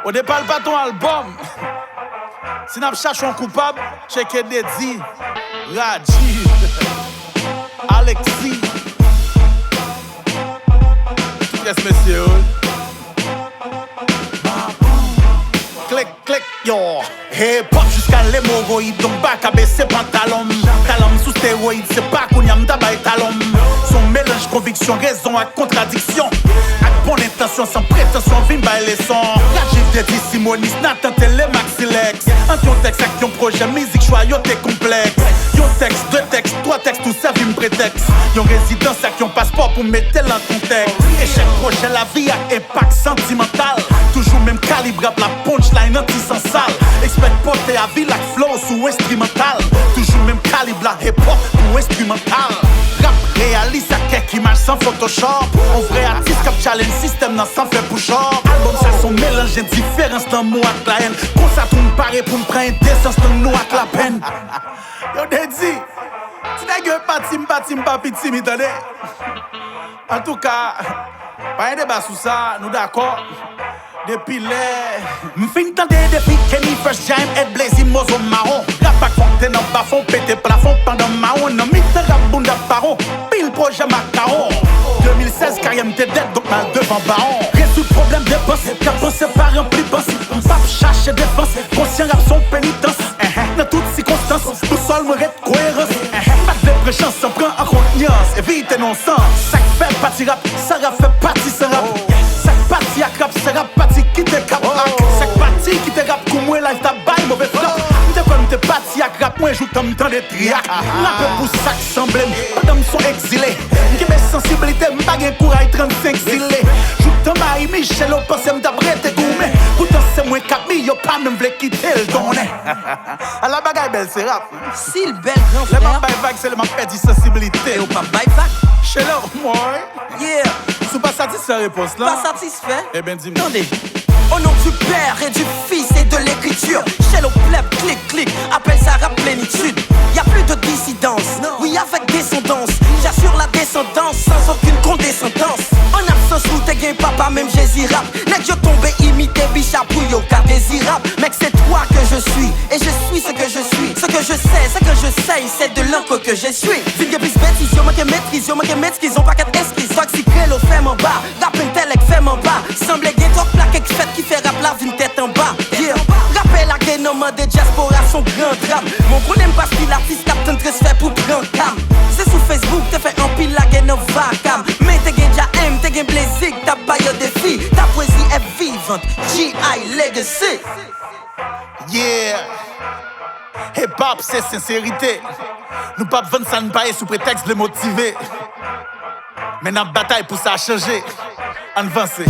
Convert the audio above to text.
Au départ, pas ton album. Si nous cherchons un coupable, checkez Deddy, Raji, Alexis. Yes, messieurs. Clic, clic, yo. Hey, pop jusqu'à l'hémorroïde. Donc, bac à baisser pantalon. Talon sous stéroïde, c'est pas qu'on y a m'dabay talon. Son mélange conviction, raison à contradiction. Avec bonne intention, sans prétention, vin by les sons. La gifle de Simonis, Nathan Télé, Maxilex. Entre yon texte avec yon projet, musique choix, yon t'es complexe. Yon texte, deux textes, trois textes, tout ça vim prétexte. Yon résidence avec yon passeport pour mettre en contexte. Et chaque projet, la vie a impact sentimental. Toujours même calibre, la punchline anti-sensale. Expert porté à vie, la flow sous instrumental. Toujours même calibre, la hip-hop ou instrumental. Rap réaliste à quelques images sans Photoshop. On vrai artiste cap challenge système dans sans faire push-up. Album ça son mélange différence dans moi avec la haine. Quand ça tourne pareil pour me prendre décence dans nous avec la peine. Yo Deddy, tu n'as que pas petit, m'entendez? En tout cas, pas un débat sur ça, nous d'accord? Depuis les m'fin tenter depuis Kenny First Jam et Blazy Mozo marron. Rapak fontaine en bas fond pété plafond pendant marron. Non mite rap bunda paro, pile projet macaron. 2016 carrière t'es dead donc mal devant baron. Résout le problème des boss, qu'a pensé par rempli boss. Pape cherche défense, conscient rap son pénitence. Dans toutes circonstances, tout seul me reste cohérence. Pas de préchance, ça prend en compte nuance, évite non-sens. Ça fait partie rap, ça fait partie sans rap. Parti à crap, c'est rap parti qui te cap hack. C'est parti qui te rap comme moi live ta baille mauvais flop. M'te comme t'es parti à crap, moi joue comme tant de triac. Rappeur pour sac semblé, madame sont exilés. M'ke mes sensibilités, m'pas gen courage 35 zilés. Joue tant Marie Michel, on pense m'dabré te gourmet. Pourtant c'est moi cap mi, yo pas même vle quitter le donné. À la bagaille belle c'est rap. Si le bel grand frère. Le man by vague c'est le man perdu sensibilité. Et au pas by vague. Chez leur moi. Yeah. Sous pas satisfait réponse là. Pas satisfait? Eh ben dis-moi. Attendez. Au nom du Père et du Fils et de l'écriture. Chez le pleb, clic, clic, appelle ça rap plénitude. Y'a plus de dissidence, oui avec descendance. J'assure la descendance sans aucune condescendance. En absence où t'es gain papa, même Jésus rap. N'est-ce que tombé imité, bichapouille au cas désirable. Mec c'est toi que je suis, et je suis ce que je suis. Ce que je sais, ce que je sais, c'est de l'encre que je suis. Ville plus bêtise, yo manque maîtrise, yo manque maîtrise, on pas qu'à esquisse. Toxiqué le fait en bas, rap intellect fait en bas. Semble gay, toi plaque fait qui fait rap la d'une tête en bas. Yeah. Rappel à Guénoman de diaspora son grand drame. Mon gros n'aime pas si l'artiste captain très fait pour prendre cam. C'est sur Facebook, t'es fait un pile la Guénon vacam. Mais t'es gain déjà M, t'es gain plaisir, t'as pas yo défi. Ta poésie est vivante, G.I. Legacy. Yeah. Hip hop c'est sincérité. Nous pas vendre ça ne pas sous prétexte de le motiver. Mais notre bataille pour ça changer. Avancer.